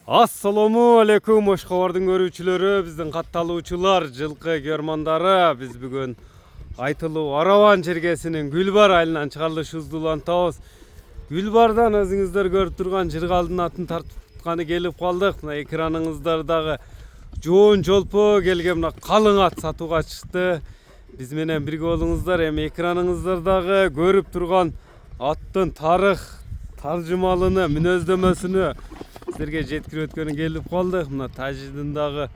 Assalamu alaikum Oşkovardın görүүчүлөрү, биздин катталуучулар, жылкы көрмандары. Биз бүгүн айтылуу Араван жергесинин Гүлбар айылынан чыгарылышыбызды улантабыз. Гүлбардан өзүңүздөр көрүп турган жыргалдын атын тартканы келип калдык. Мына экраныңыздардагы жоон жолпо келген мына калың ат сатууга чыкты. Биз менен бирге болуңуздар. Эми экраныңыздардагы көрүп турган аттын тарых, таржымалыны, мүнөздөмөсүнү сіздерге жеткирип өткөнү келип калдык. Мына тажидындагы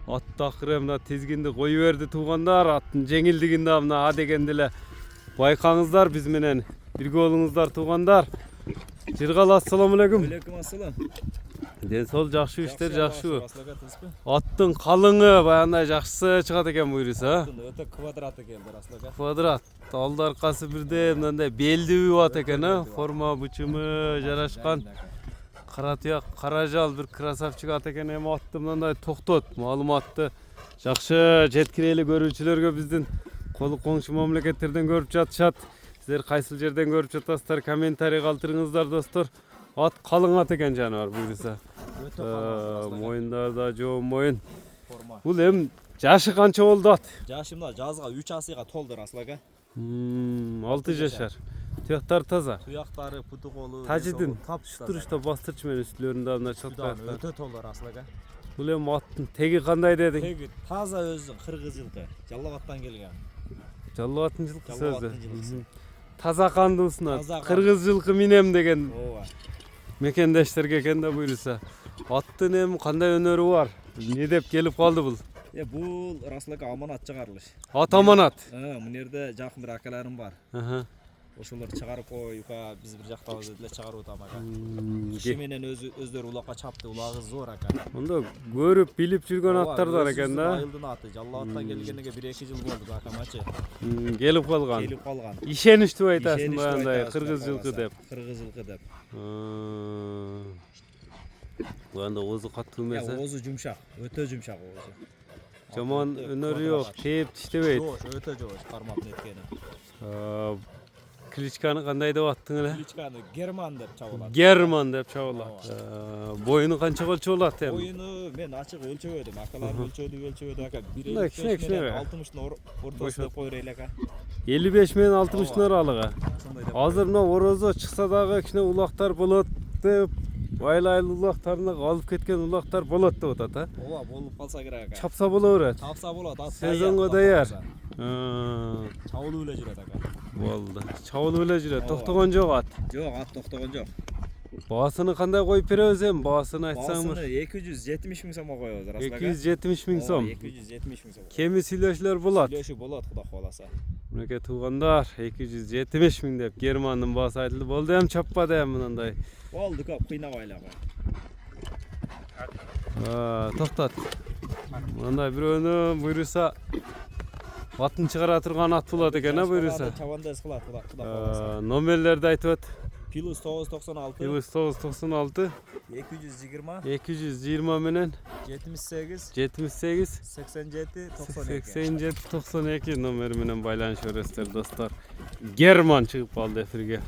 атты акыры мына тизгинди кое берди туугандар. Аттын жеңилдигин да мына а дегенде эле байкаңыздар. Биз менен бирге болуңуздар туугандар. Жыргал, ассаламу алейкум. Алейкум ассалам. Ден сол жакшы иштер жакшыбы? Аттын калыңы баягындай жакшысы чыгат экен буюрса. Өтө квадрат экен Аслага. Квадрат. Алды аркасы бирдей мындай белдүү ат экен, форма бычымы жарашкан. Кара туяк, кара жал бир красавчик ат экен. Эми атты мындай токтот, маалыматты жакшы жеткирели көрүүчүлөргө биздин коңшу мамлекеттерден көрүп жатышат. Сиздер кайсыл жерден көрүп жатасыздар, комментарий калтырыңыздар достор. Ат калың ат экен жаныбар буюрса. Моюндарда жоон моюн. Бул эми жашы канча болду ат? Жашы мына жазга 3 асыга толду Аслага. 6 жашар. Туяктары таза. Туяктары, путу колу. Тажидин турушта бастырчы менен үстүлөрүндө мына чатпай. Өтө толду Аслага. Бул эми аттын теги кандай дедиң? Теги таза өзү кыргыз жылкы. Жалал-Абадтан келген. Жалал-Абадтын жылкы сөзү. Таза кандуусуна кыргыз жылкы минем деген Ооба. мекендештерге экен да буюрса. Аттын эми кандай өнөрү бар? Не деп келип калды бул? Бул Аслага аманат чыгарылыш. Ат аманат. Мына жерде жакын бир акаларым бар. Ошолор чыгарып коюпа, биз бир жактабыз эле чыгарып атам ака. Киши менен өздөрү улакка чапты, улагы зор ака. Ондо көрүп билип жүргөн аттар бар экен да. Айылдын аты Жалал-Абадтан келгенге 1-2 жыл болду акамачы. Келип калган. Келип калган. Ишеничтүү айтасың баягындай кыргыз жылкы деп. Кыргыз жылкы деп. Бул анда оозу катуу эмес. Оозу жумшак, өтө жумшак оозу. Жаман өнөрү жок, тээп иштебейт. Жоош, өтө жоош кармап неткени. Кличканы кандай деп аттың эле? Кличканы Герман деп чабылат. Герман деп чабылат. Боюну канча болчу болот эми? Боюну мен ачык өлчөбөдүм. Акалар өлчөдү ака. Кичине. 60-тын ортосунда койру эле ака. 55 менен 60-тын аралыгы. Азыр мына орозо чыкса дагы кичине улактар болот деп, айыл улактарына алып кеткен улактар болот деп атат, а? Ооба, болуп калса керек ака. Чапса боло берет. Чапса болот. Сезонго даяр. Чабылып эле жүрөт ака. Болду. Чабылып эле жүрөт. Токтогон жок ат. Жок, ат токтогон жок. Баасыны кандай коюп беребиз эми? Баасыны айтсаңыз. Баасыны 270 миң сомго коебуз Аслага. 270 миң сом. 270 миң сом. Кеми сүйлөшүлөр болот. Сүйлөшүү болот, Кудай кааласа. Мынакей туугандар, 270 миң деп Германдын баасы айтылды. Болду эми чаппады эми мындай. Болду, көп кыйнабайлы ака. Токтот. Мындай бирөөнү буйруса атын чыгара турган ат болот экен, буйруса. Чабандас кылат, Кудай кааласа. Номерлерди айтып өт. +996 +996 220 менен 78 87 92 92 номери менен байланыша бересиздер достор. Герман чыгып калды эфирге.